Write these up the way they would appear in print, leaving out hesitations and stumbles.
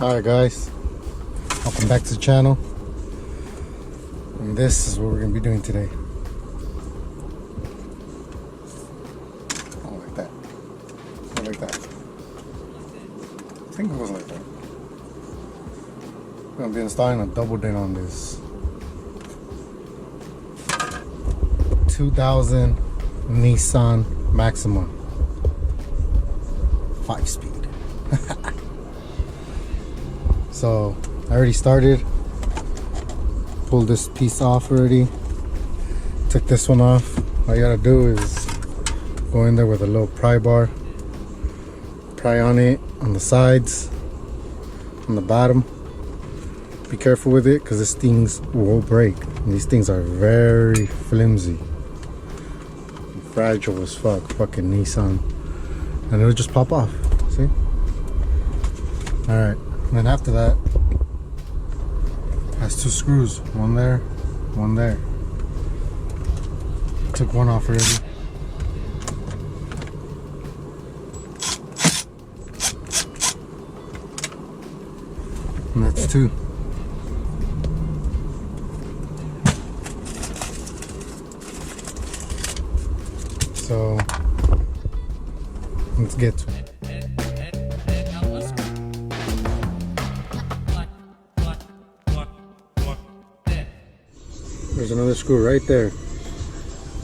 Alright guys, welcome back to the channel, and this is what we're going to be doing today. Oh, like that. Not like that. I think it was like that. We're going to be installing a double din on this 2000 Nissan Maxima 5-speed. So I already started, pulled this piece off already, took this one off. All you gotta do is go in there with a little pry bar, pry on it on the sides, on the bottom. Be careful with it because these things will break. And these things are very flimsy, fragile as fuck. Fucking Nissan, and it'll just pop off. See? All right. And then after that, has 2 screws, one there, one there. Took one off already. And that's 2. So let's get to it. There's another screw right there.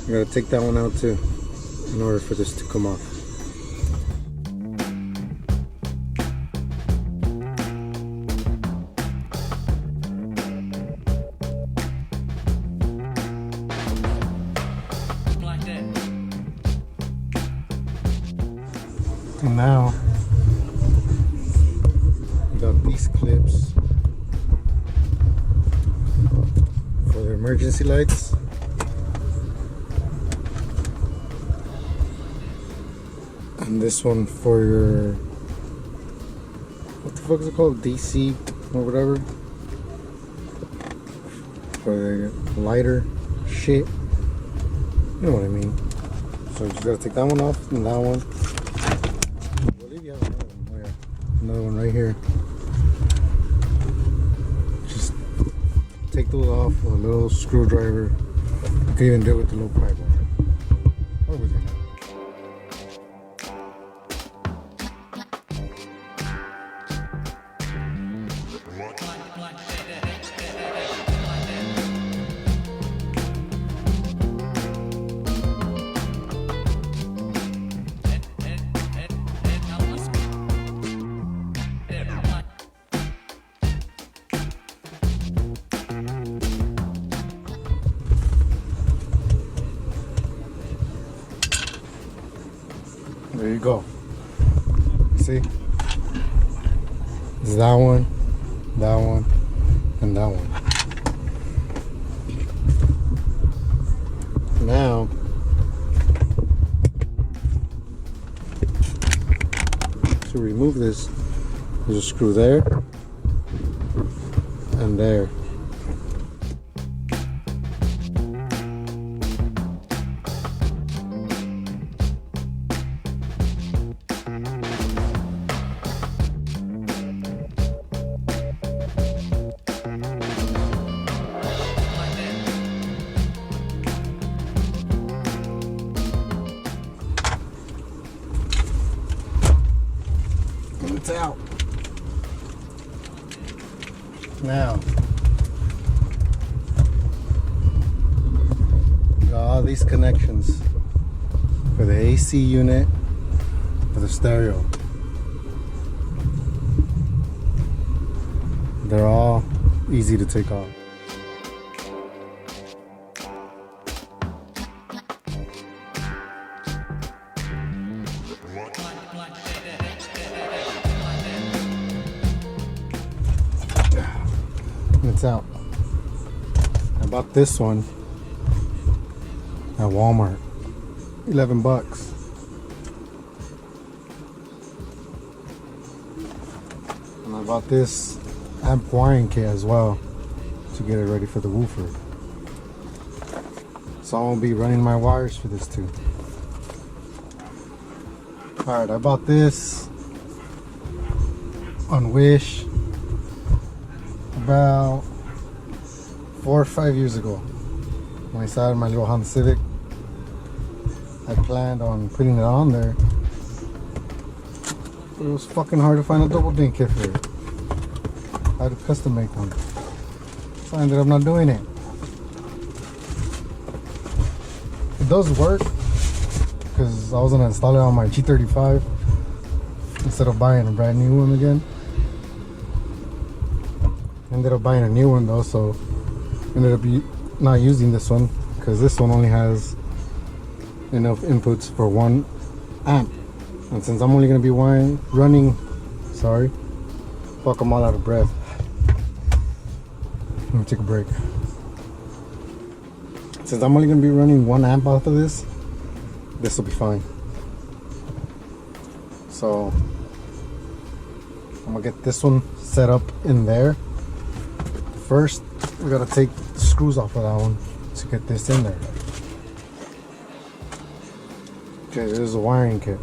You gotta take that one out too in order for this to come off. And now we got these clips for the emergency lights. And this one for your, what the fuck is it called? DC or whatever. For the lighter shit. You know what I mean. So you just gotta take that one off and that one. I believe you have another one. Oh yeah. Another one right here. Just take those off with a little screwdriver. You can even do it with the little pry bar. Or with your hand. There you go. See? It's that one, and that one. Now, to remove this, there's a screw there and there. It's out. Now, got all these connections for the AC unit, for the stereo. They're all easy to take off. It's out. I bought this one at Walmart. 11 bucks. And I bought this amp wiring kit as well to get it ready for the woofer. So I'll be running my wires for this too. Alright, I bought this on Wish. about 4 or 5 years ago when I started my little Honda Civic. I planned on putting it on there, but it was fucking hard to find a double din kit for it. I had to custom make one, so I ended up not doing it. It does work because I was gonna install it on my G35 instead of buying a brand new one again. Ended up buying a new one though, so ended up not using this one because this one only has enough inputs for 1 amp, and since I'm only gonna be running, sorry, fuck, I'm all out of breath. Let me take a break. Since I'm only gonna be running 1 amp off of this will be fine. So I'm gonna get this one set up in there. First, we gotta take the screws off of that one to get this in there. Okay, this is a wiring kit.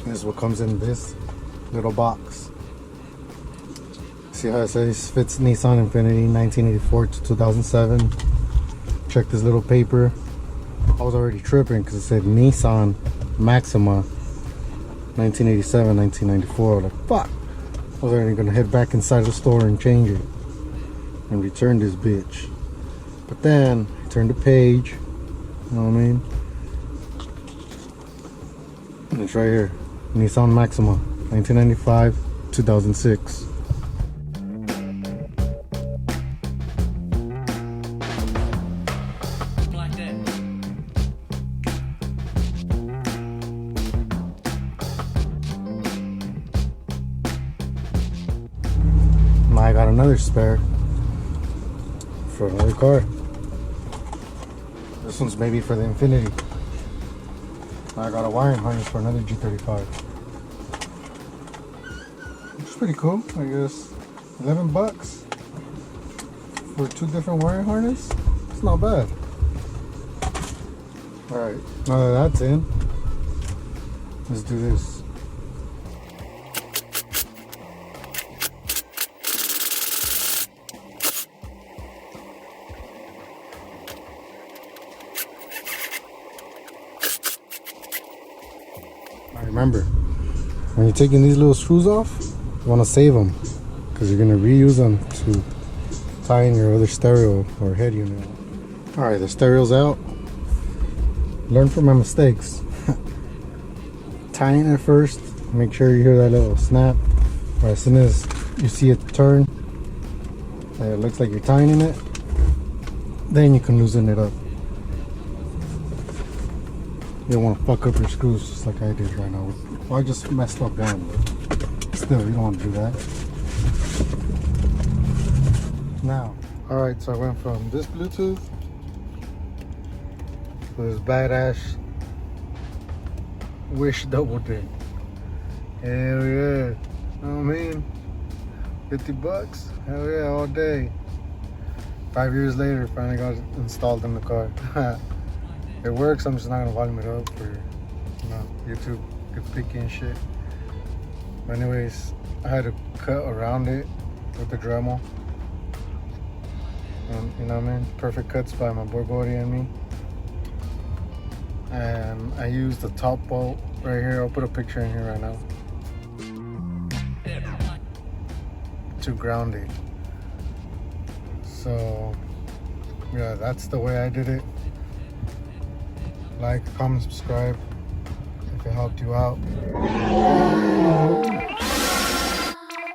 This is what comes in this little box. See how it says fits Nissan Infiniti 1984 to 2007. Check this little paper. I was already tripping because it said Nissan Maxima 1987, 1994. Like, fuck. I was already gonna head back inside the store and change it and return this bitch. But then I turned the page, you know what I mean? And it's right here. Nissan Maxima 1995, 2006. Now I got another spare for another car. This one's maybe for the Infiniti. Now I got a wiring harness for another G35. Which is pretty cool, I guess. 11 bucks for 2 different wiring harnesses. It's not bad. Alright, now that that's in, let's do this. Remember, when you're taking these little screws off, you want to save them because you're going to reuse them to tie in your other stereo or head unit. Alright, the stereo's out. Learn from my mistakes. Tying it first, make sure you hear that little snap. Or as soon as you see it turn, it looks like you're tying it, then you can loosen it up. You don't want to fuck up your screws just like I did right now. Well, I just messed up one, but still, you don't want to do that. Now, alright, so I went from this Bluetooth to this badass Wish double din. Hell yeah. You know what I mean? 50 bucks? Hell yeah, all day. 5 years later, finally got it installed in the car. It works, I'm just not gonna volume it up for, you know, YouTube gets picky and shit. But anyways, I had to cut around it with the Dremel. And you know what I mean? Perfect cuts by my boy Gordy and me. And I used the top bolt right here. I'll put a picture in here right now to ground it. So yeah, that's the way I did it. Like, comment, subscribe if it helped you out.